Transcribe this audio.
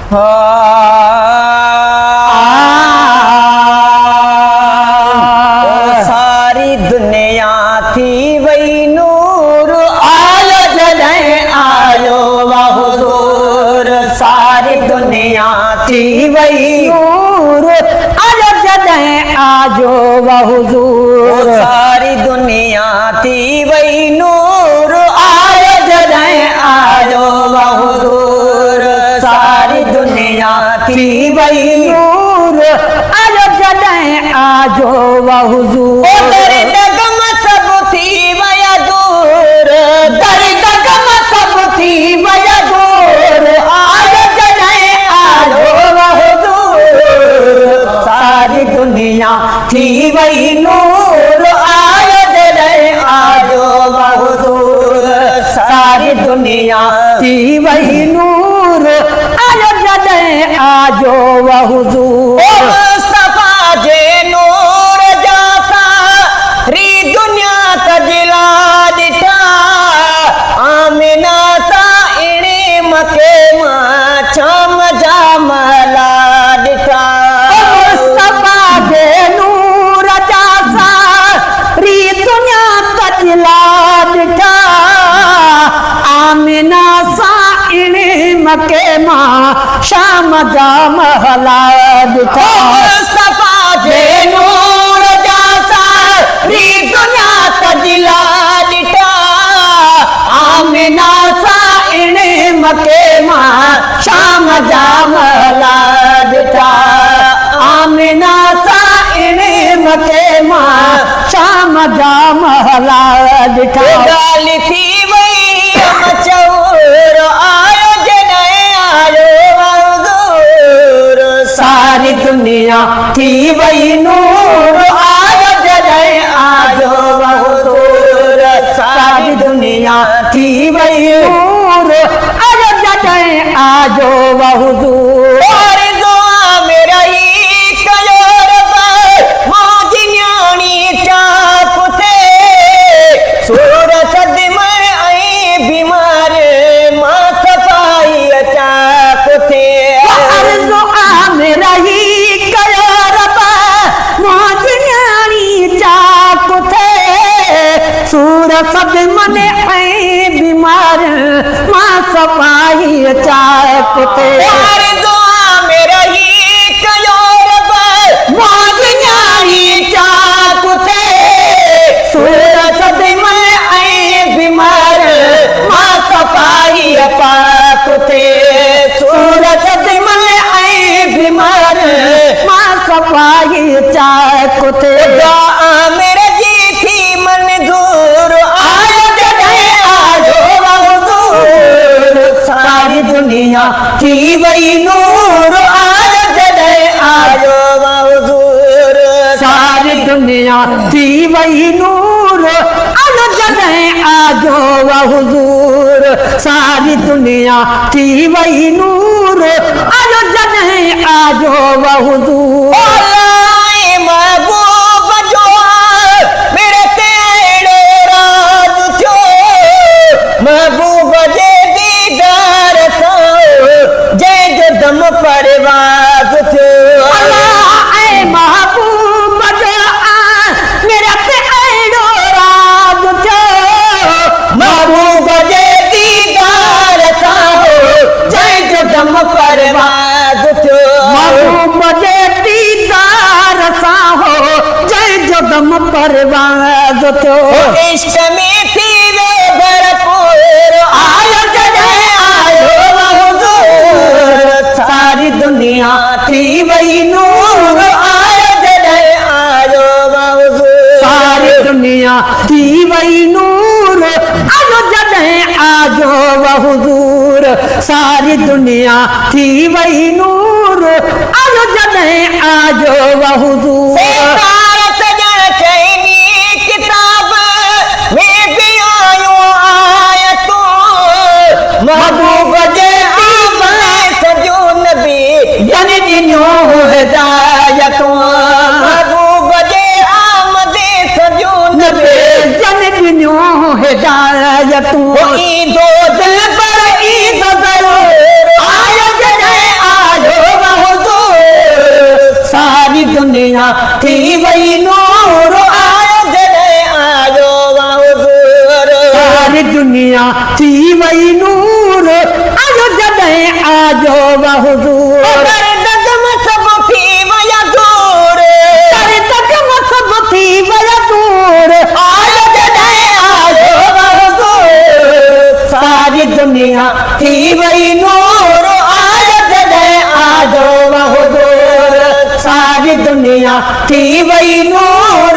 सारी दुनिया थी वही नूर आयो जॾहिं आयो वाह हुजूर। सारी दुनिया थी वही नूर आयो जॾहिं आजो वाह हुजूर। सारी दुनिया थी वही नूर आयो जॾहिं आयो वाह हुजूर। सारी दुनिया थी वही नूर आयो जॾहिं आजो वाह हुजूर। दर्द गम सब थी वया दूर, दर्द गम सब थी वया दूर आयो जॾहिं आजो वाह हुजूर। सारी दुनिया थी वही नूर आयो जॾहिं आजो वाह हुजूर। सारी दुनिया थी वही नूर आयो जॾहिं आजो वाह हुजूर। मुस्तफा जे नूर जाता री दुनिया तजला ॾिठा आमिना सां इणे मके मां छाम जा मला ॾिठा। मुस्तफा जे नूर जाता री दुनिया तजला ॾिठा आमिना सां इणे मके मां शाम जा महला ॾिठा। मुस्तफा जे नूर जाता री दुनिया तजला ॾिठा आमिना सां इणे मके मां शाम जा महला ॾिठा। आमिना सां इणे मके मां शाम जा महला ॾिठा। ॻाल्हि थी वई मचूर आयो जॾहिं आयो हुजूर। सारी दुनिया थी वई नूर आयो जॾहिं आयो हुजूर। सारी दुनिया थी वई नूर आयो जॾहिं आजो हुजूर। मेरा ही कयो रब्बा मुंहिंजी न्याणी चाप थे सूर सदमण ऐं बीमार मां सफ़ाई चाप थे। मेरा ही कयो रब्बा मुंहिंजी न्याणी चाप थे सूर सदमण ऐं बीमार मां सफ़ाई चाप थे। मेरा ही कयो रब्बा मुंहिंजी न्याणी चाप थे सूर सदमण ऐं बीमार मां सफ़ाई पाक थे। सूर सदमण ऐं बीमार मां सफ़ाई चाक थे। आमिर जी थी मंज़ूर आयो जॾहिं आजो हुजूर। सारी दुनिया थी वई नूर आयो जॾहिं आजो हुजूर। सारी दुनिया थी वई नूर आयो जॾहिं आजो हुजूर। सारी दुनिया थी वई नूर आयो जॾहिं आजो हुजूर। महबूब जो मेरे ते अहिड़ो राज थियो महबूब जे दीदार सां जंहिंजो दम परवाज़ थियो। महबूब जो मेरे ते अहिड़ो राज थियो महबूब जे दीदार सां जंहिंजो दम परवाज़ थियो। महबूब जे दीदार सां जंहिंजो दम परवाज़ थियो। इश्क में थी वे भरपूर आयो जॾहिं आयो हुजूर। सारी दुनिया थी वई नूर आयो जॾहिं आयो हुजूर। सारी दुनिया थी वई नूर आयो जॾहिं आजो हुजूर। सारी दुनिया थी वई नूर आयो जॾहिं आजो हुजूर। सजण चइनी किताब में भी आयो आयतूं महबूब जे सजो नबी जन ॾिनो हिदायतूं। महबूब जे आमद सजो नबी जन ॾिनो हिदायतूं। ईंदो दिल पर ईंदो ज़रूर आयो जॾहिं दुनिया थी वई नूर आयो जॾहिं आजो हुज़ूर दगम सब थी वया दूर दगम सब थी वया दूर आयो जॾहिं आजो हुज़ूर सारी दुनिया थी वई नूर आयो जॾहिं आजो हुज़ूर सारी दुनिया थी वई नूर